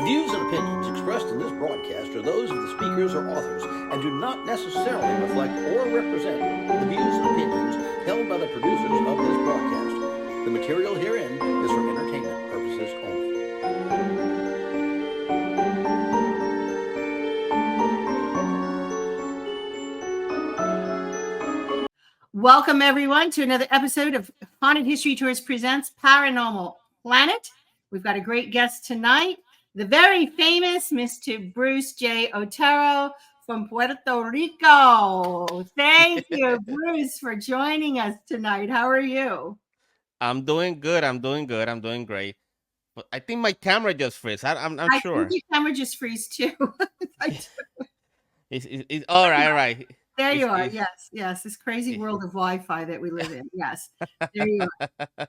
views and opinions expressed in this broadcast are those of the speakers or authors and do not necessarily reflect or represent the views and opinions held by the producers of this broadcast. The material herein is for entertainment purposes only. Welcome, everyone, to another episode of Haunted History Tours Presents Paranormal Planet. We've got a great guest tonight, the very famous Mr. Bruce Jay Otero from Puerto Rico. Thank you, Bruce, for joining us tonight. How are you? I'm doing good. I'm doing great. But I think my camera just froze. I'm not I think sure. your camera just freeze too. It's all right. All right. There you are. It's Yes. This crazy world of Wi-Fi that we live in. Yes. There you are.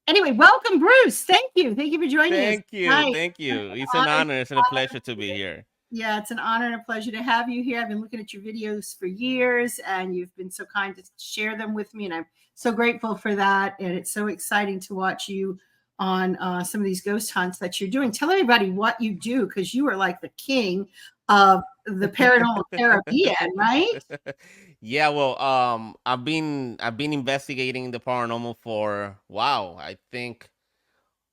Anyway, welcome, Bruce. Thank you for joining us Thank you. tonight. Thank you. It's an honor. It's a pleasure to be here. Yeah, it's an honor and a pleasure to have you here. I've been looking at your videos for years, and you've been so kind to share them with me, and I'm so grateful for that. And it's so exciting to watch you on some of these ghost hunts that you're doing. Tell everybody what you do, because you are like the king of the paranormal Caribbean, right? Yeah, well, I've been investigating the paranormal for I think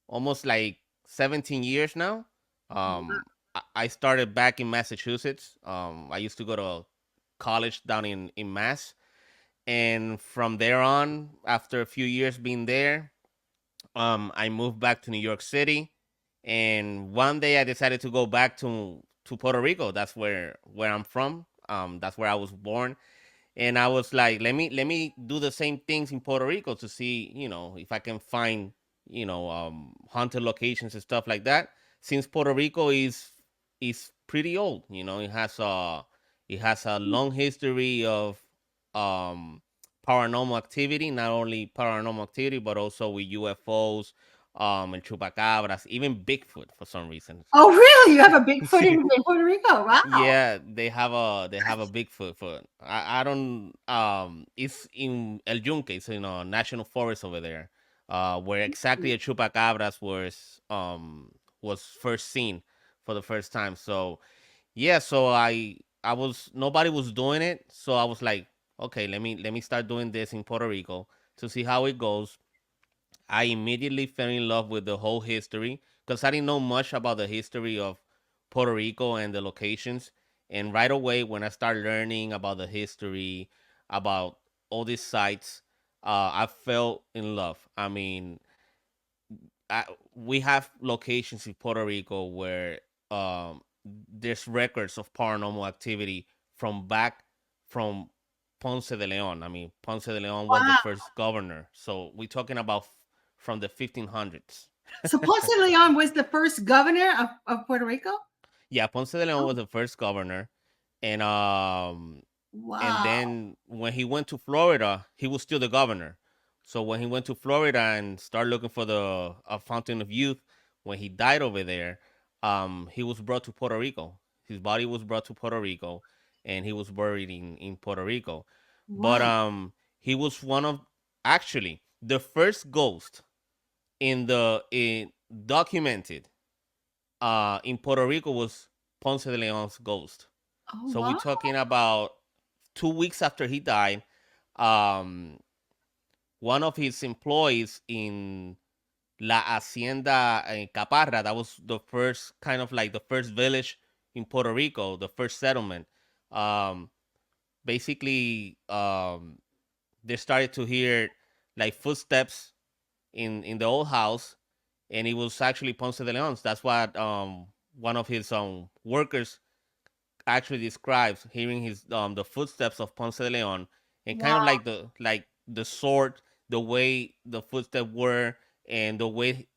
almost like 17 years now. I started back in Massachusetts. I used to go to college down in Mass, and from there on, after a few years being there, I moved back to New York City, and one day I decided to go back to Puerto Rico. That's where I'm from. That's where I was born, and I was like, let me do the same things in Puerto Rico to see, if I can find, haunted locations and stuff like that. Since Puerto Rico is pretty old, it has a long history of um paranormal activity, not only paranormal activity, but also with UFOs, and chupacabras, even Bigfoot for some reason. Oh, really? You have a Bigfoot in Puerto Rico? Wow. Yeah, they have a Bigfoot foot. I don't it's in El Yunque, it's in a national forest over there, where exactly a chupacabras was first seen for the first time. So yeah, so I was nobody was doing it, so I was like, okay, let me start doing this in Puerto Rico to see how it goes. I immediately fell in love with the whole history because I didn't know much about the history of Puerto Rico and the locations. And right away, when I started learning about the history, about all these sites, I fell in love. I mean, we have locations in Puerto Rico where there's records of paranormal activity from Ponce de Leon. I mean, Ponce de Leon was the Wow. first governor. So we're talking about from the 1500s. So Ponce de Leon was the first governor of Puerto Rico? Yeah, Ponce de Leon Oh, was the first governor. And wow. then when he went to Florida, he was still the governor. So when he went to Florida and started looking for the Fountain of Youth, when he died over there, he was brought to Puerto Rico. His body was brought to Puerto Rico, and he was buried in Puerto Rico. But Wow. he was one of actually the first ghost in documented in Puerto Rico was Ponce de Leon's ghost. Oh, So we're wow. talking about 2 weeks after he died. Um, One of his employees in La Hacienda Caparra, that was the first kind of like the first village in Puerto Rico, the first settlement. Um, Basically, they started to hear like footsteps in the old house, and it was actually Ponce de Leon's. That's what one of his workers actually describes hearing his the footsteps of Ponce de Leon, and kind of Wow. like the sword, the way the footsteps were, and the way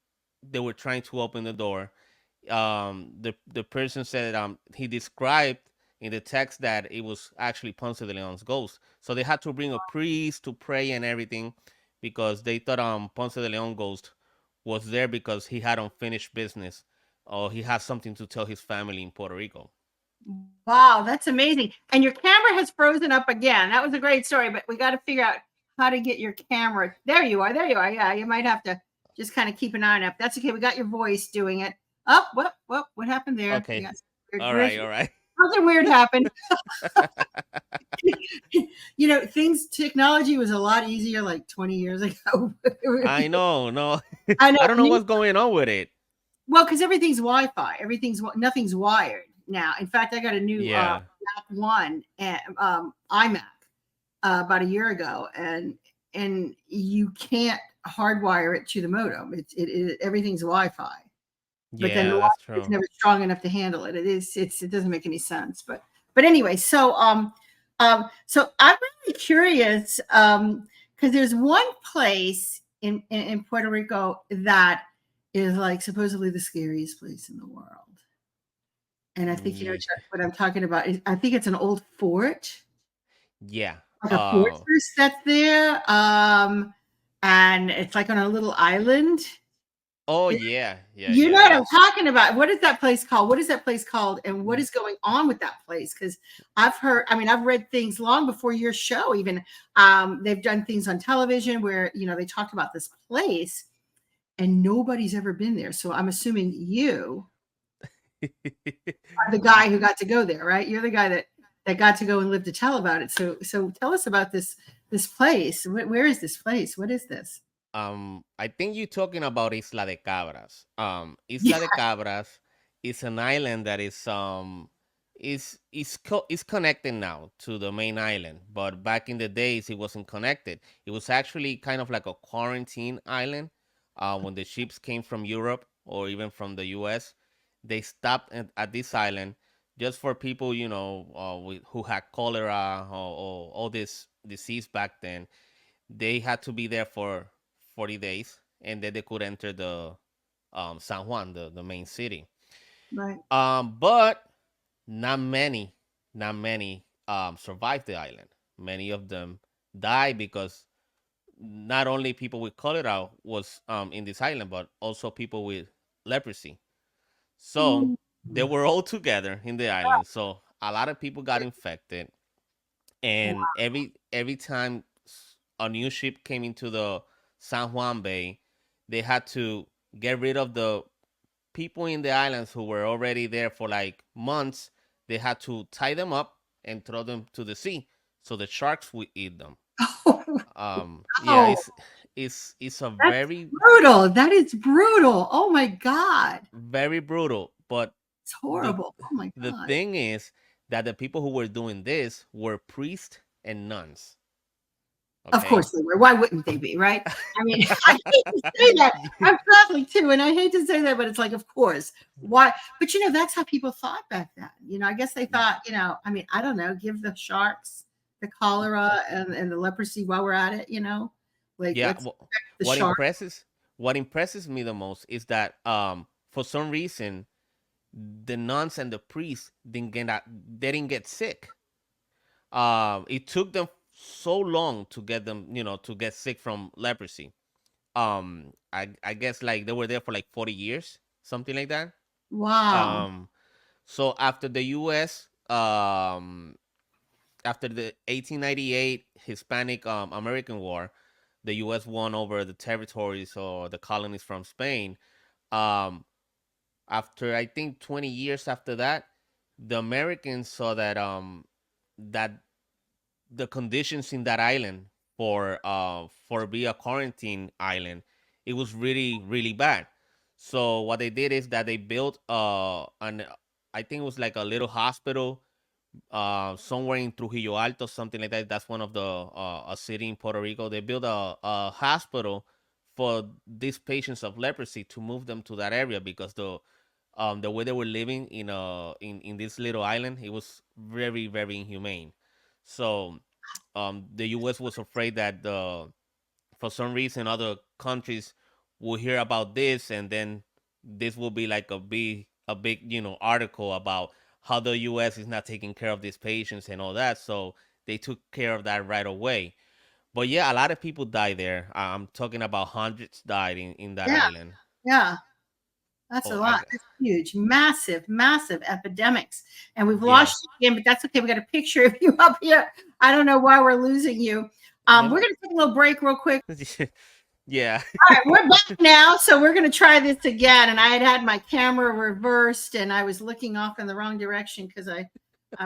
they were trying to open the door. The person said he described in the text that it was actually Ponce de Leon's ghost. So they had to bring a priest to pray and everything because they thought Ponce de Leon ghost was there because he had unfinished business or he had something to tell his family in Puerto Rico. Wow, that's amazing. And your camera has frozen up again. That was a great story, but we got to figure out how to get your camera. There you are. Yeah, you might have to just kind of keep an eye on it. That's okay. We got your voice doing it. Oh, what happened there? Okay. Yes. All right. All right. Something weird happened. Technology was a lot easier like 20 years ago. I know. No, I know. I don't know what's going on with it. Well, because everything's Wi-Fi. Nothing's wired now. In fact, I got a new Yeah. Mac One iMac about a year ago, and you can't hardwire it to the modem. Everything's Wi-Fi, but then the Yeah, that's Wi-Fi is true. never strong enough to handle it. It doesn't make any sense. But anyway, so so I'm really curious because there's one place in Puerto Rico that is like supposedly the scariest place in the world. And I think Ye- what I'm talking about. I think it's an old fort, Yeah. like a fortress that's there. And it's like on a little island. Oh yeah. Yeah. You know Yeah. what I'm That's talking about. What is that place called? What is that place called? And what is going on with that place? Because I've read things long before your show, even. They've done things on television where, they talked about this place and nobody's ever been there. So I'm assuming you are the guy who got to go there, right? You're the guy that got to go and live to tell about it. So tell us about this place. Where is this place? What is this? I think you're talking about Isla de Cabras. Yeah. Isla de Cabras is an island that is connected now to the main island, but back in the days it wasn't connected. It was actually kind of like a quarantine island. When the ships came from Europe or even from the U.S., they stopped at this island just for people, who had cholera or all this disease back then. They had to be there for 40 days, and then they could enter the San Juan, the main city. Right. But not many, not many survived the island. Many of them died because not only people with cholera was in this island, but also people with leprosy. So Mm. they were all together in the island. So a lot of people got infected, and every time a new ship came into the San Juan Bay, they had to get rid of the people in the islands who were already there for like months. They had to tie them up and throw them to the sea so the sharks would eat them. Yeah, Oh, it's a that's very brutal. That is brutal. Oh my God. very brutal. But It's the horrible. Oh my the God. thing is that the people who were doing this were priests and nuns. Of Okay. course they were. Why wouldn't they be, right? I mean, I hate to say that. I'm Catholic too, and I hate to say that, but it's like, of course. Why? But that's how people thought back then. I guess they thought, I don't know, give the sharks the cholera and the leprosy while we're at it, like Yeah, let's protect the what shark. impresses me the most is that for some reason the nuns and the priests they didn't get sick. It took them so long to get them, to get sick from leprosy. I guess like they were there for like 40 years, something like that. Wow. So after the US after the 1898 Hispanic American War, the U.S. won over the territories or the colonies from Spain. Um, After I think 20 years after that, the Americans saw that the conditions in that island for be a quarantine island, it was really really bad. So what they did is that they built an I think it was like a little hospital somewhere in Trujillo Alto, something like that. That's one of the a city in Puerto Rico. They built a hospital for these patients of leprosy to move them to that area because the way they were living in this little island, it was very very inhumane. So the U.S. was afraid that for some reason other countries will hear about this, and then this will be like a big article about how the US is not taking care of these patients and all that. So they took care of that right away. But yeah, a lot of people died there. I'm talking about hundreds died in that Yeah. island. Yeah. That's a Oh, lot. That's huge. Massive, massive epidemics. And we've yeah. lost you again, but that's okay. We got a picture of you up here. I don't know why we're losing you. We're going to take a little break real quick. Yeah. All right, we're back now, so we're going to try this again. And I had my camera reversed, and I was looking off in the wrong direction because I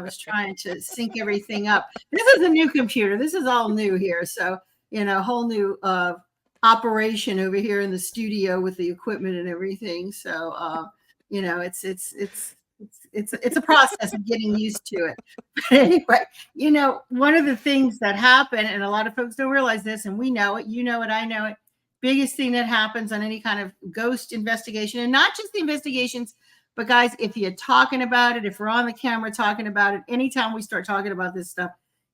was trying to sync everything up. This is a new computer. This is all new here, so whole new operation over here in the studio with the equipment and everything. So it's a process of getting used to it. But anyway, one of the things that happen, and a lot of folks don't realize this, and we know it, I know it. Biggest thing that happens on any kind of ghost investigation, and not just the investigations, but guys, if you're talking about it, if we're on the camera talking about it, anytime we start talking about this stuff,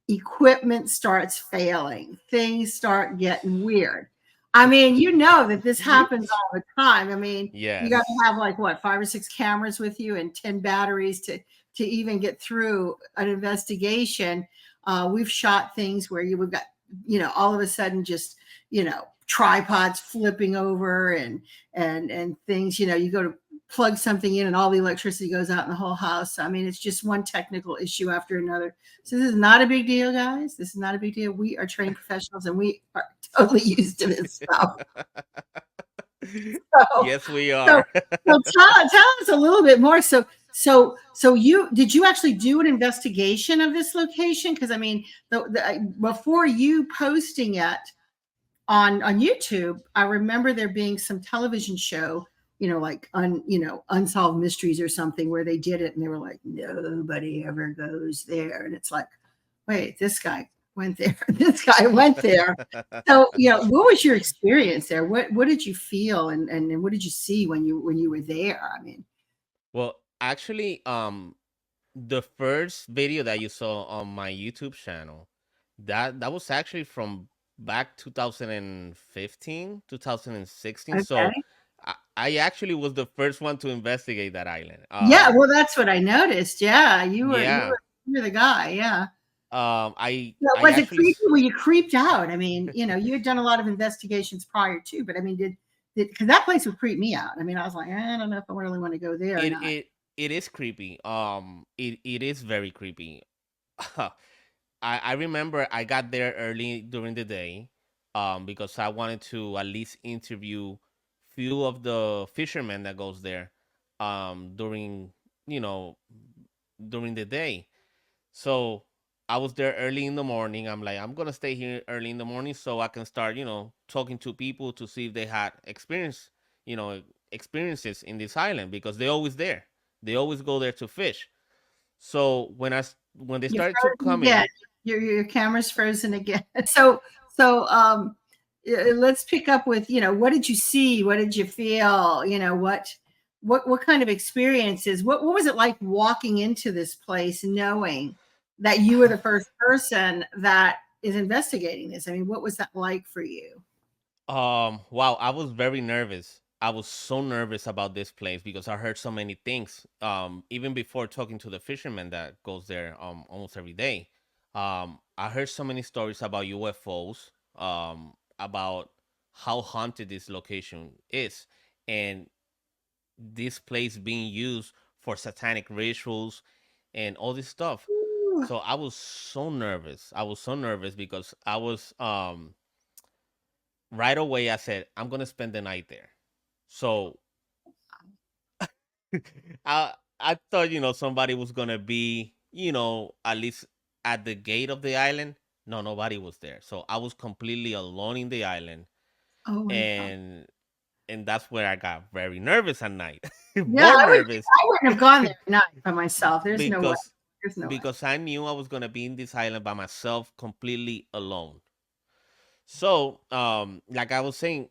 equipment starts failing. Things start getting weird. I mean, that this happens all the time. I mean, Yes. you got to have like 5 or 6 cameras with you and 10 batteries to even get through an investigation. We've shot things where we've got, all of a sudden just, tripods flipping over and things, you go to plug something in and all the electricity goes out in the whole house. I mean, it's just one technical issue after another. So this is not a big deal, guys. This is not a big deal. We are trained professionals and we are totally used to this stuff. Yes, we So, are. tell us a little bit more. So did you actually do an investigation of this location? Because I mean, before you posting it on YouTube, I remember there being some television show, like Unsolved Mysteries or something, where they did it and they were like, nobody ever goes there. And it's like, wait, this guy went there. This guy went there. So, what was your experience there? What did you feel and what did you see when you were there? I mean, Well, actually, the first video that you saw on my YouTube channel, that was actually from back 2015, 2016. okay. So I actually was the first one to investigate that island. Yeah, well, that's what I noticed. Yeah, you were Yeah. the guy. Yeah. I Was it actually creepy? Were you creeped out? I mean, you had done a lot of investigations prior too, but I mean, because that place would creep me out. I mean, I was like, I don't know if I really want to go there or not. it is creepy. It is very creepy. I remember I got there early during the day, because I wanted to at least interview few of the fishermen that goes there, during you know during the day. So I was there early in the morning. I'm like, I'm gonna stay here early in the morning so I can start, talking to people to see if they had you know, experiences in this island because they're always there. They always go there to fish. So when they You're started to frozen come again. in, Your camera's frozen again. So let's pick up with what did you see? What did you feel? What kind of experiences? What was it like walking into this place, knowing that you were the first person that is investigating this? I mean, what was that like for you? wow, I was very nervous. I was so nervous about this place because I heard so many things. Even before talking to the fisherman that goes there almost every day. I heard so many stories about UFOs, about how haunted this location is, and this place being used for satanic rituals and all this stuff. So I was so nervous. I was so nervous because I was right away I said, I'm gonna spend the night there. So I thought, somebody was gonna be, at least at the gate of the island. No, nobody was there. So I was completely alone in the island, Oh my God. and that's where I got very nervous at night. Yeah, More nervous I wouldn't have gone there at night by myself. There's no way. because There's no way. I knew I was gonna be in this island by myself, completely alone. So, like I was saying,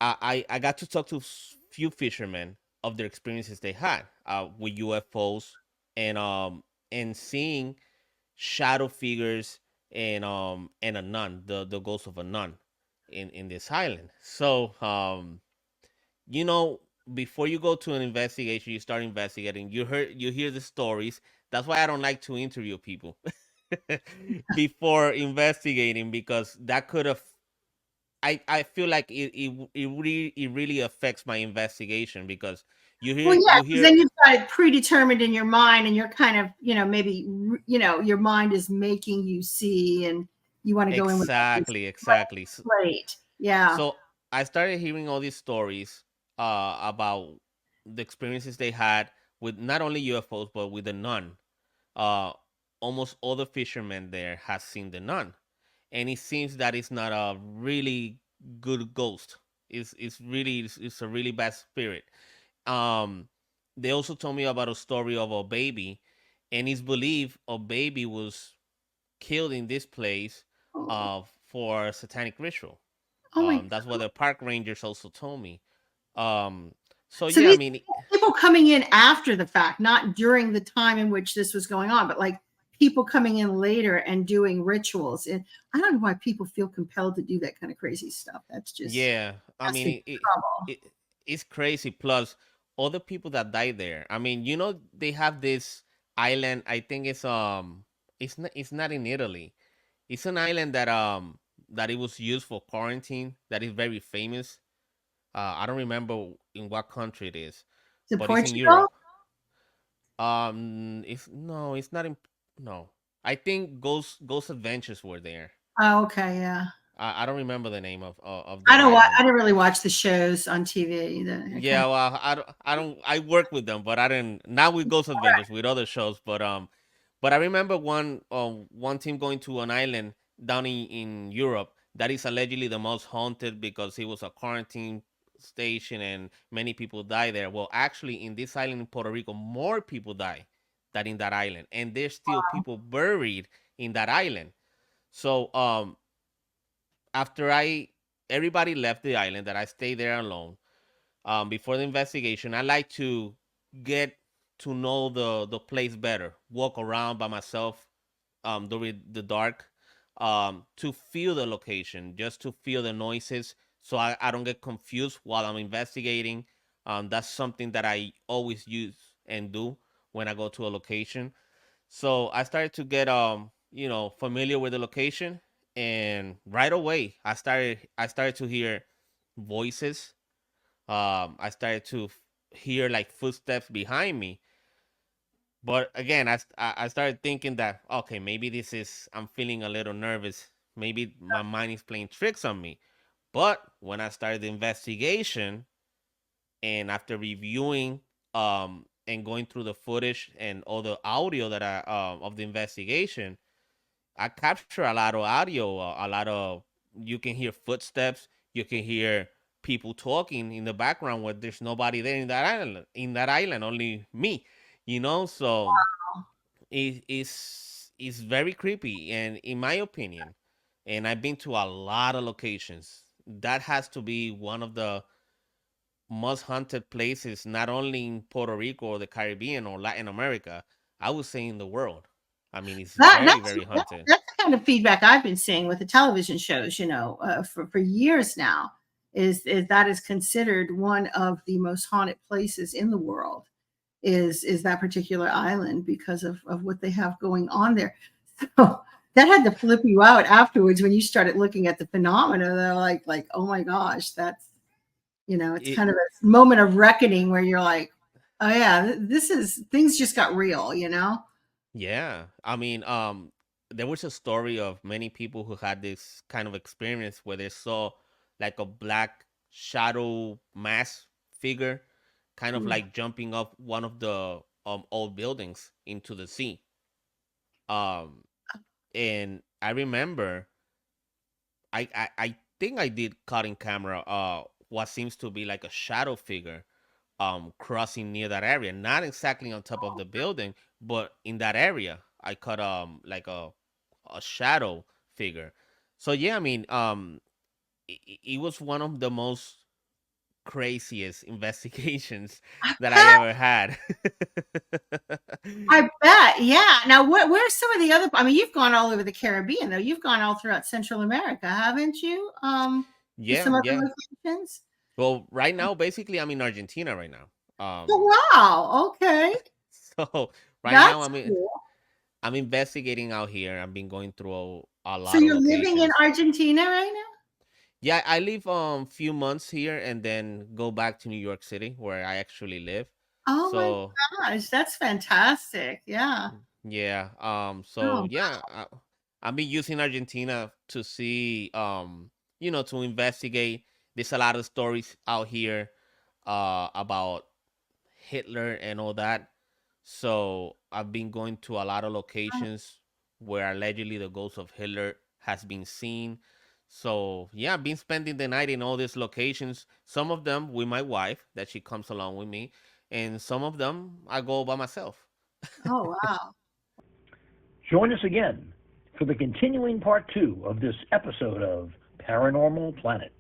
I got to talk to few fishermen of their experiences they had with UFOs and seeing shadow figures and a nun, the ghost of a nun in this island. So you know before you go to an investigation, you start investigating. You hear the stories. That's why I don't like to interview people before investigating because that could have I feel like it really affects my investigation because Well, yeah, you because hear then you've got it predetermined in your mind, and you're kind of, maybe, your mind is making you see, and you want to go in with exactly. plate. Yeah. So I started hearing all these stories about the experiences they had with not only UFOs but with the nun. Uh, Almost all the fishermen there has seen the nun, and it seems that it's not a really good ghost. It's a really bad spirit. Um, they also told me about a story of a baby, and it's believed a baby was killed in this place Oh, for a satanic ritual. oh my. That's what the park rangers also told me. Um, so So yeah, I these mean, people coming in after the fact, not during the time in which this was going on, but like people coming in later and doing rituals. And I don't know why people feel compelled to do that kind of crazy stuff. yeah, I That's the mean, trouble. it's crazy. Plus, all the people that died there. I mean, they have this island. I think it's not in Italy. It's an island that it was used for quarantine. That is very famous. I don't remember in what country it is, To but it's in Portugal? Europe. It's no, it's not in. No, I think Ghost Adventures were there. Oh, okay, yeah. I don't remember the name of I that don't. I island. didn't really watch the shows on TV. I kind Yeah, well, I work with them, but I didn't. Not with Ghost Adventures, with other shows. But I remember one team going to an island down in Europe that is allegedly the most haunted because it was a quarantine station and many people die there. Well, actually, in this island in Puerto Rico, more people die than in that island, and there's still people buried in that island. So after I everybody left the island, that I stayed there alone before the investigation. I like to get to know the place better, walk around by myself during the dark, to feel the location, just to feel the noises, so I don't get confused while I'm investigating. That's something that I always use and do when I go to a location. So I started to get familiar with the location, and right away I started to hear voices. I started to hear like footsteps behind me. But again, I started thinking that, okay, maybe I'm feeling a little nervous. Maybe my mind is playing tricks on me. But when I started the investigation, and after reviewing and going through the footage and all the audio that I of the investigation, I capture a lot of audio, a lot of you can hear footsteps, you can hear people talking in the background where there's nobody there in that island, only me, So it's very creepy, and in my opinion, and I've been to a lot of locations. That has to be one of the most haunted places, not only in Puerto Rico or the Caribbean or Latin America. I would say in the world. I mean, it's That very, that's very that, haunted. that's the kind of feedback I've been seeing with the television shows. For years now, is that is considered one of the most haunted places in the world. Is that particular island because of what they have going on there. So that had to flip you out afterwards when you started looking at the phenomena. They're like, oh my gosh, it's It, kind of a moment of reckoning where you're like, oh yeah, this is things just got real. Yeah, I mean, there was a story of many people who had this kind of experience where they saw like a black shadow mass figure, kind of like jumping up one of the old buildings into the sea. Um, and I remember, I think I did caught in camera what seems to be like a shadow figure crossing near that area, not exactly on top of the building, but in that area I caught like a shadow figure. So yeah, I mean, it was one of the most craziest investigations that I ever had. I bet. Yeah. Now, where's some of the other? I mean, you've gone all over the Caribbean, though. You've gone all throughout Central America, haven't you? To Yeah, some other yeah. locations. Well, right now basically I'm in Argentina right now. Oh, wow. Okay. So right now That's cool. I'm investigating out here. I've been going through a So lot of you're living in locations. Argentina right now? Yeah, I live few months here and then go back to New York City where I actually live. Oh my So gosh, that's fantastic. Yeah. yeah, so Oh, yeah, I've been using Argentina to see to investigate. there's a lot of stories out here about Hitler and all that. So I've been going to a lot of locations where allegedly the ghost of Hitler has been seen. So yeah, I've been spending the night in all these locations. Some of them with my wife, that she comes along with me, and some of them I go by myself. Oh, wow. Join us again for the continuing part 2 of this episode of Paranormal Planet.